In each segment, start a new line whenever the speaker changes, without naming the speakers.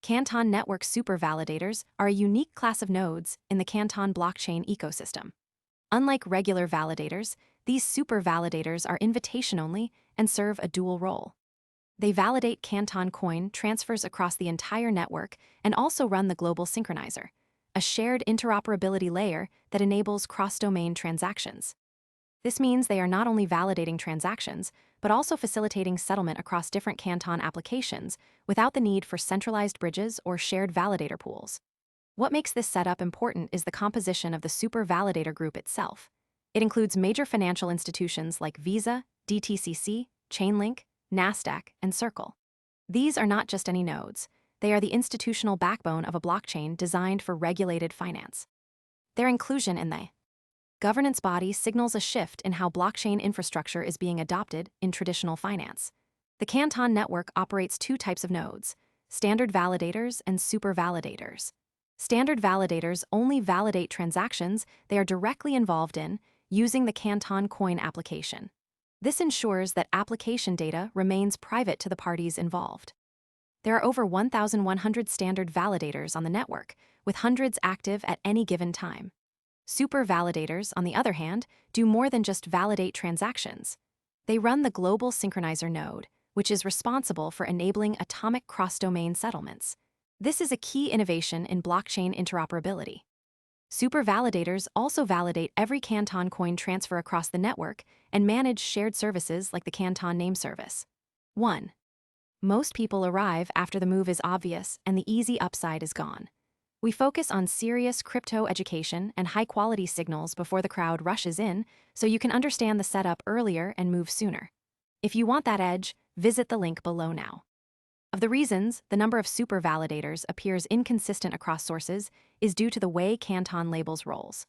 Canton Network Super Validators are a unique class of nodes in the Canton blockchain ecosystem. Unlike regular validators, these super validators are invitation-only and serve a dual role. They validate Canton Coin transfers across the entire network and also run the Global Synchronizer, a shared interoperability layer that enables cross-domain transactions. This means they are not only validating transactions, but also facilitating settlement across different Canton applications without the need for centralized bridges or shared validator pools. What makes this setup important is the composition of the Super Validator group itself. It includes major financial institutions like Visa, DTCC, Chainlink, Nasdaq, and Circle. These are not just any nodes. They are the institutional backbone of a blockchain designed for regulated finance. Their inclusion in the governance body signals a shift in how blockchain infrastructure is being adopted in traditional finance. The Canton Network operates two types of nodes: standard validators and super validators. Standard validators only validate transactions they are directly involved in using the Canton Coin application. This ensures that application data remains private to the parties involved. There are over 1,100 standard validators on the network, with hundreds active at any given time. Super validators, on the other hand, do more than just validate transactions. They run the Global Synchronizer node, which is responsible for enabling atomic cross-domain settlements. This is a key innovation in blockchain interoperability. Super validators also validate every Canton Coin transfer across the network and manage shared services like the Canton Name Service. 1. Most people arrive after the move is obvious and the easy upside is gone. We focus on serious crypto education and high-quality signals before the crowd rushes in, so you can understand the setup earlier and move sooner. If you want that edge, visit the link below now. Of the reasons the number of super validators appears inconsistent across sources is due to the way Canton labels roles.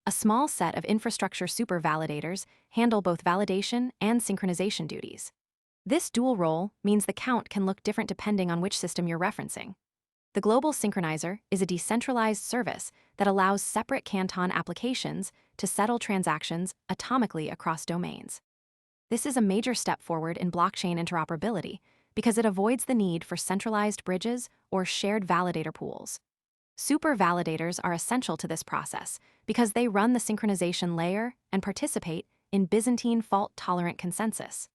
A small set of infrastructure super validators handle both validation and synchronization duties. This dual role means the count can look different depending on which system you're referencing. The Global Synchronizer is a decentralized service that allows separate Canton applications to settle transactions atomically across domains. This is a major step forward in blockchain interoperability because it avoids the need for centralized bridges or shared validator pools. Super validators are essential to this process because they run the synchronization layer and participate in Byzantine fault-tolerant consensus.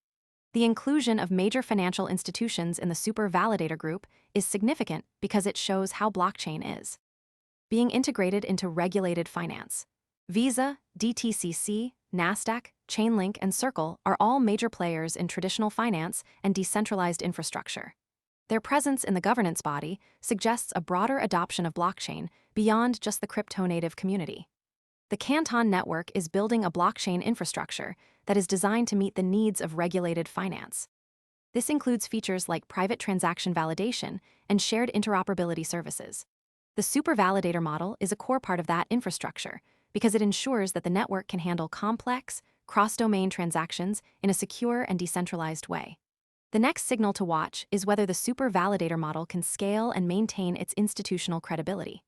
The inclusion of major financial institutions in the Super Validator group is significant because it shows how blockchain is being integrated into regulated finance. Visa, DTCC, Nasdaq, Chainlink, and Circle are all major players in traditional finance and decentralized infrastructure. Their presence in the governance body suggests a broader adoption of blockchain beyond just the crypto-native community. The Canton Network is building a blockchain infrastructure that is designed to meet the needs of regulated finance. This includes features like private transaction validation and shared interoperability services. The Super Validator model is a core part of that infrastructure because it ensures that the network can handle complex, cross-domain transactions in a secure and decentralized way. The next signal to watch is whether the Super Validator model can scale and maintain its institutional credibility.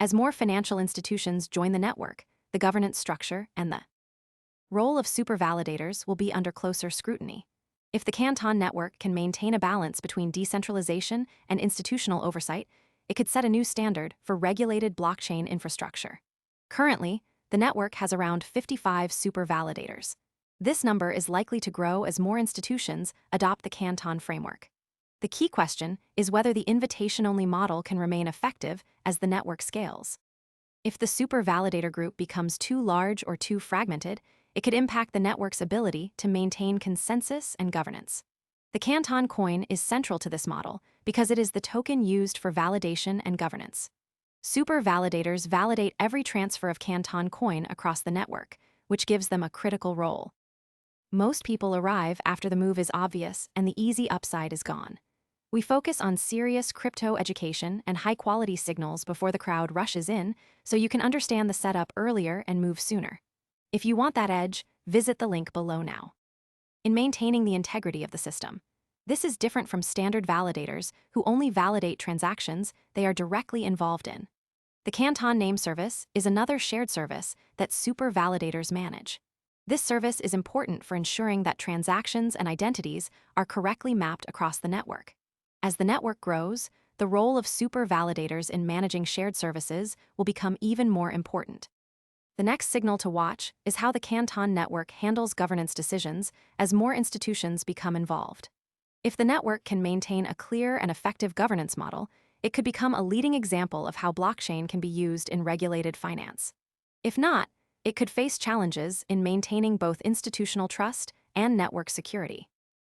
As more financial institutions join the network, the governance structure and the role of super validators will be under closer scrutiny. If the Canton Network can maintain a balance between decentralization and institutional oversight, it could set a new standard for regulated blockchain infrastructure. Currently, the network has around 55 super validators. This number is likely to grow as more institutions adopt the Canton framework. The key question is whether the invitation-only model can remain effective as the network scales. If the super validator group becomes too large or too fragmented, it could impact the network's ability to maintain consensus and governance. The Canton Coin is central to this model because it is the token used for validation and governance. Super validators validate every transfer of Canton Coin across the network, which gives them a critical role. Most people arrive after the move is obvious and the easy upside is gone. We focus on serious crypto education and high-quality signals before the crowd rushes in, so you can understand the setup earlier and move sooner. If you want that edge, visit the link below now. In maintaining the integrity of the system, this is different from standard validators who only validate transactions they are directly involved in. The Canton Name Service is another shared service that super validators manage. This service is important for ensuring that transactions and identities are correctly mapped across the network. As the network grows, the role of super validators in managing shared services will become even more important. The next signal to watch is how the Canton Network handles governance decisions as more institutions become involved. If the network can maintain a clear and effective governance model, it could become a leading example of how blockchain can be used in regulated finance. If not, it could face challenges in maintaining both institutional trust and network security.